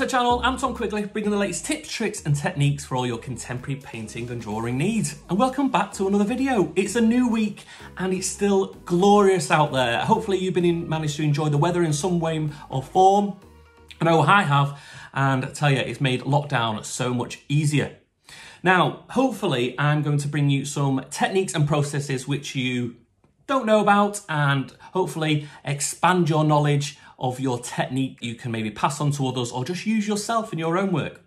to the channel. I'm Tom Quigley, bringing the latest tips, tricks and techniques for all your contemporary painting and drawing needs. And welcome back to another video. It's a new week and it's still glorious out there. Hopefully you've managed to enjoy the weather in some way or form. I know I have, and I tell you, it's made lockdown so much easier. Now, hopefully I'm going to bring you some techniques and processes which you don't know about, and hopefully expand your knowledge of your technique you can maybe pass on to others or just use yourself in your own work.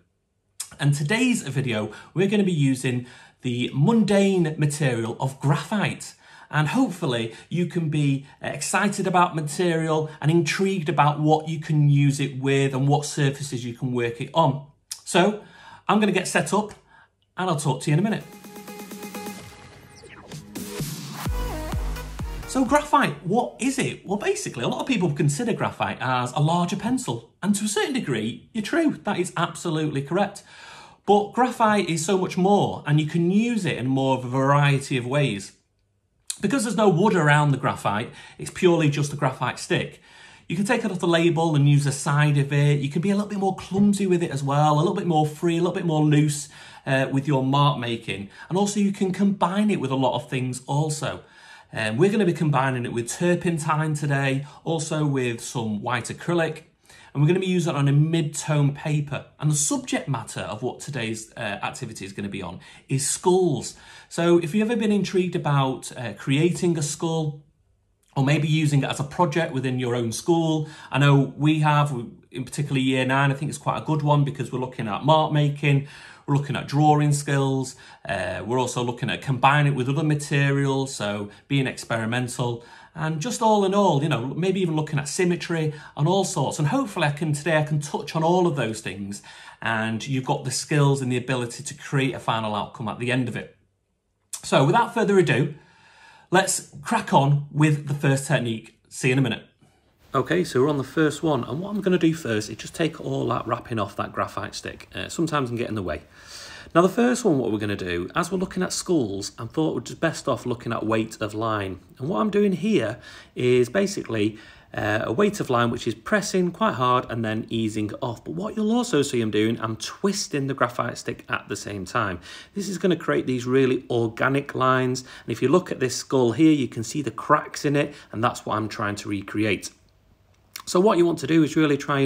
And today's video, we're going to be using the mundane material of graphite. And hopefully you can be excited about material and intrigued about what you can use it with and what surfaces you can work it on. So I'm going to get set up and I'll talk to you in a minute. So graphite, what is it? Well, basically, a lot of people consider graphite as a larger pencil. And to a certain degree, you're true. That is absolutely correct. But graphite is so much more, and you can use it in more of a variety of ways. Because there's no wood around the graphite, it's purely just a graphite stick. You can take it off the label and use the side of it. You can be a little bit more clumsy with it as well, a little bit more free, a little bit more loose with your mark making. And also you can combine it with a lot of things also. We're going to be combining it with turpentine today, also with some white acrylic, and we're going to be using it on a mid-tone paper. And the subject matter of what today's activity is going to be on is skulls. So if you've ever been intrigued about creating a skull, or maybe using it as a project within your own school, I know we have, in particular year 9, I think it's quite a good one because we're looking at mark making, we're looking at drawing skills, we're also looking at combining it with other materials, so being experimental, and just all in all, you know, maybe even looking at symmetry and all sorts. And hopefully today I can touch on all of those things, and you've got the skills and the ability to create a final outcome at the end of it. So without further ado, let's crack on with the first technique. See you in a minute. Okay, so we're on the first one, and what I'm going to do first is just take all that wrapping off that graphite stick. Sometimes can get in the way. Now the first one, what we're going to do, as we're looking at skulls, I thought we're just best off looking at weight of line. And what I'm doing here is basically a weight of line which is pressing quite hard and then easing off. But what you'll also see I'm doing, I'm twisting the graphite stick at the same time. This is going to create these really organic lines. And if you look at this skull here, you can see the cracks in it, and that's what I'm trying to recreate. So what you want to do is really try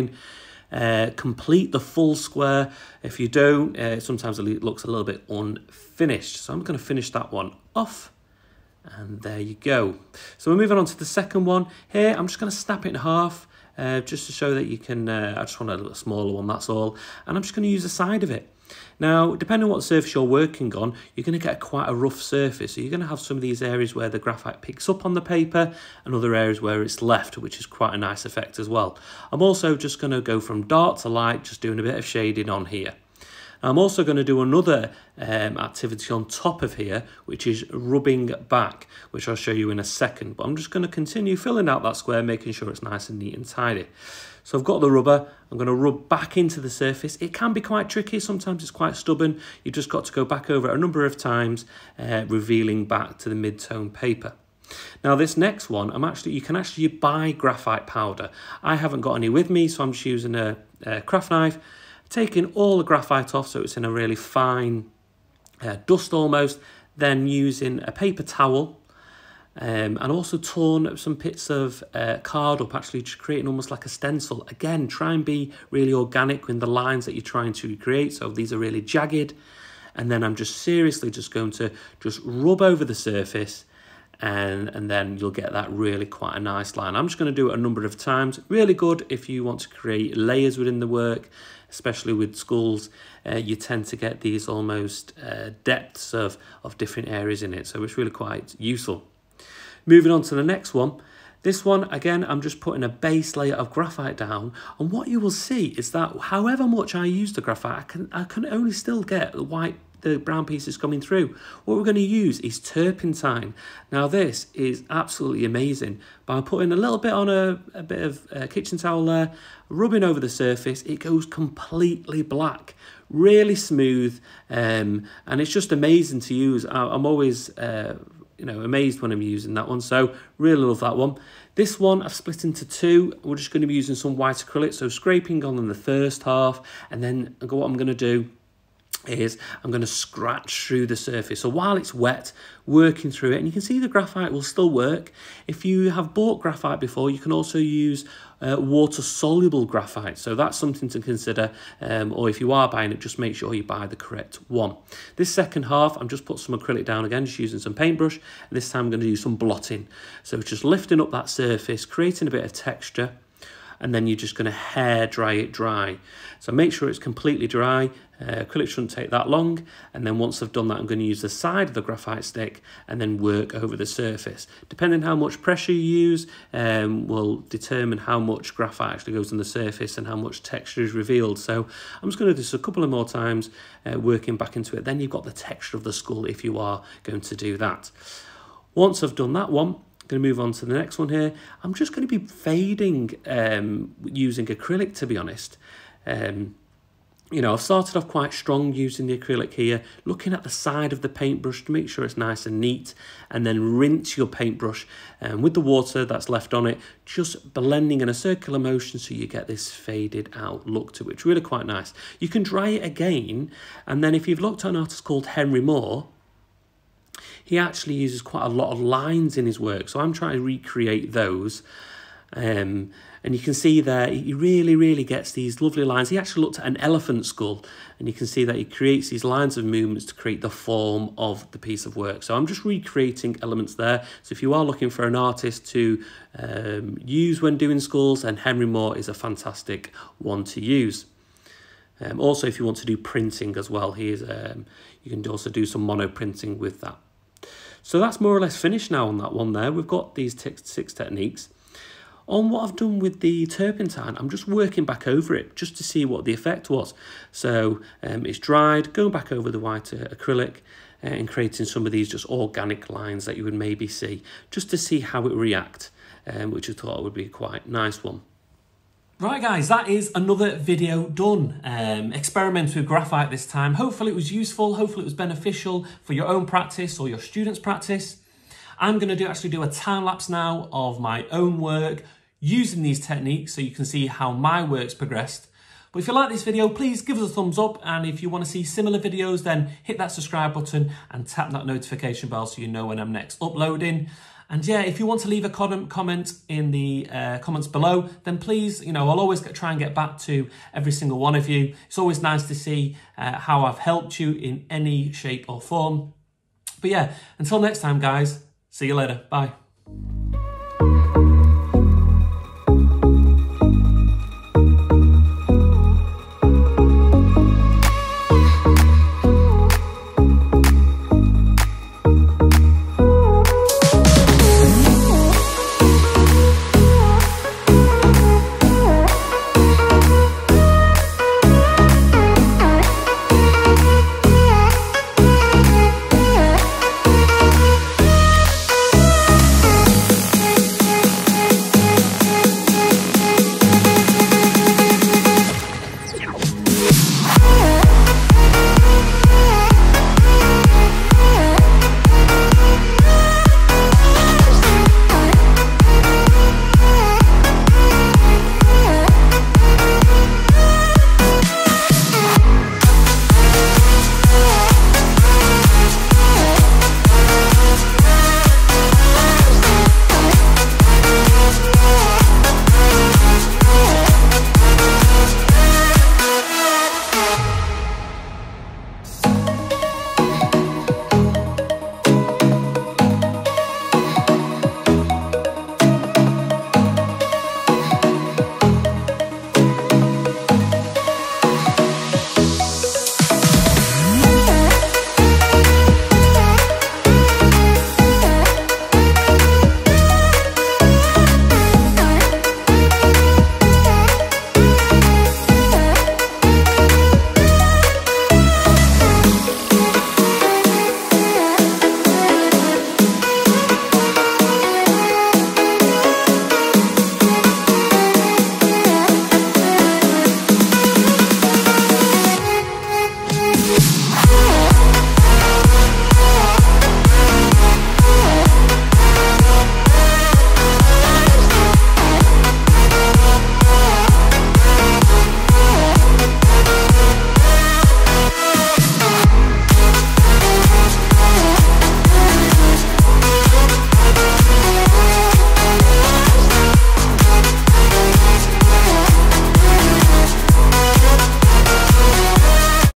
and complete the full square. If you don't, sometimes it looks a little bit unfinished. So I'm going to finish that one off. And there you go. So we're moving on to the second one. Here, I'm just going to snap it in half just to show that you can, I just want a little smaller one, that's all. And I'm just going to use the side of it. Now, depending on what surface you're working on, you're going to get quite a rough surface. So you're going to have some of these areas where the graphite picks up on the paper and other areas where it's left, which is quite a nice effect as well. I'm also just going to go from dark to light, just doing a bit of shading on here. I'm also going to do another activity on top of here, which is rubbing back, which I'll show you in a second. But I'm just going to continue filling out that square, making sure it's nice and neat and tidy. So I've got the rubber, I'm going to rub back into the surface. It can be quite tricky, sometimes it's quite stubborn. You've just got to go back over it a number of times, revealing back to the mid-tone paper. Now this next one, you can actually buy graphite powder. I haven't got any with me, so I'm just using a craft knife, taking all the graphite off so it's in a really fine dust almost, then using a paper towel and also torn some bits of card up, actually just creating almost like a stencil. Again, try and be really organic in the lines that you're trying to recreate. So these are really jagged. And then I'm just seriously just going to just rub over the surface, and then you'll get that really quite a nice line. I'm just going to do it a number of times. Really good if you want to create layers within the work, especially with skulls. You tend to get these almost depths of different areas in it. So it's really quite useful. Moving on to the next one. This one, again, I'm just putting a base layer of graphite down. And what you will see is that however much I use the graphite, I can only still get the brown pieces coming through. What we're going to use is turpentine. Now this is absolutely amazing. By putting a little bit on a bit of kitchen towel there, rubbing over the surface, it goes completely black. Really smooth, and it's just amazing to use. I'm always amazed when I'm using that one. So really love that one. This one I've split into two. We're just going to be using some white acrylic, so scraping on in the first half, and then what I'm going to do is I'm going to scratch through the surface. So while it's wet, working through it, and you can see the graphite will still work. If you have bought graphite before, you can also use water-soluble graphite. So that's something to consider, or if you are buying it, just make sure you buy the correct one. This second half, I'm just put some acrylic down again, just using some paintbrush, and this time I'm going to do some blotting. So just lifting up that surface, creating a bit of texture, and then you're just going to hair dry it dry. So make sure it's completely dry. Acrylic shouldn't take that long, and then once I've done that, I'm going to use the side of the graphite stick and then work over the surface. Depending how much pressure you use will determine how much graphite actually goes on the surface and how much texture is revealed. So I'm just going to do this a couple of more times, working back into it. Then you've got the texture of the skull if you are going to do that. Once I've done that one, going to move on to the next one here. I'm just going to be fading using acrylic, to be honest. I've started off quite strong using the acrylic here, looking at the side of the paintbrush to make sure it's nice and neat, and then rinse your paintbrush with the water that's left on it, just blending in a circular motion so you get this faded out look to it. It's really quite nice. You can dry it again, and then if you've looked at an artist called Henry Moore, he actually uses quite a lot of lines in his work, so I'm trying to recreate those. And you can see there, he really gets these lovely lines. He actually looked at an elephant skull, and you can see that he creates these lines of movements to create the form of the piece of work. So I'm just recreating elements there. So if you are looking for an artist to use when doing skulls, then Henry Moore is a fantastic one to use. Also, if you want to do printing as well, you can also do some mono printing with that. So that's more or less finished now on that one there. We've got these 6 techniques. On what I've done with the turpentine, I'm just working back over it just to see what the effect was. So it's dried, going back over the white acrylic and creating some of these just organic lines that you would maybe see, just to see how it react, which I thought would be quite a nice one. Right guys, that is another video done. Experiment with graphite this time. Hopefully it was useful, hopefully it was beneficial for your own practice or your students' practice. I'm going to actually do a time lapse now of my own work using these techniques so you can see how my work's progressed. But if you like this video, please give us a thumbs up, and if you want to see similar videos, then hit that subscribe button and tap that notification bell so you know when I'm next uploading. And yeah, if you want to leave a comment in the comments below, then please, I'll always try and get back to every single one of you. It's always nice to see how I've helped you in any shape or form. But yeah, until next time, guys, see you later. Bye.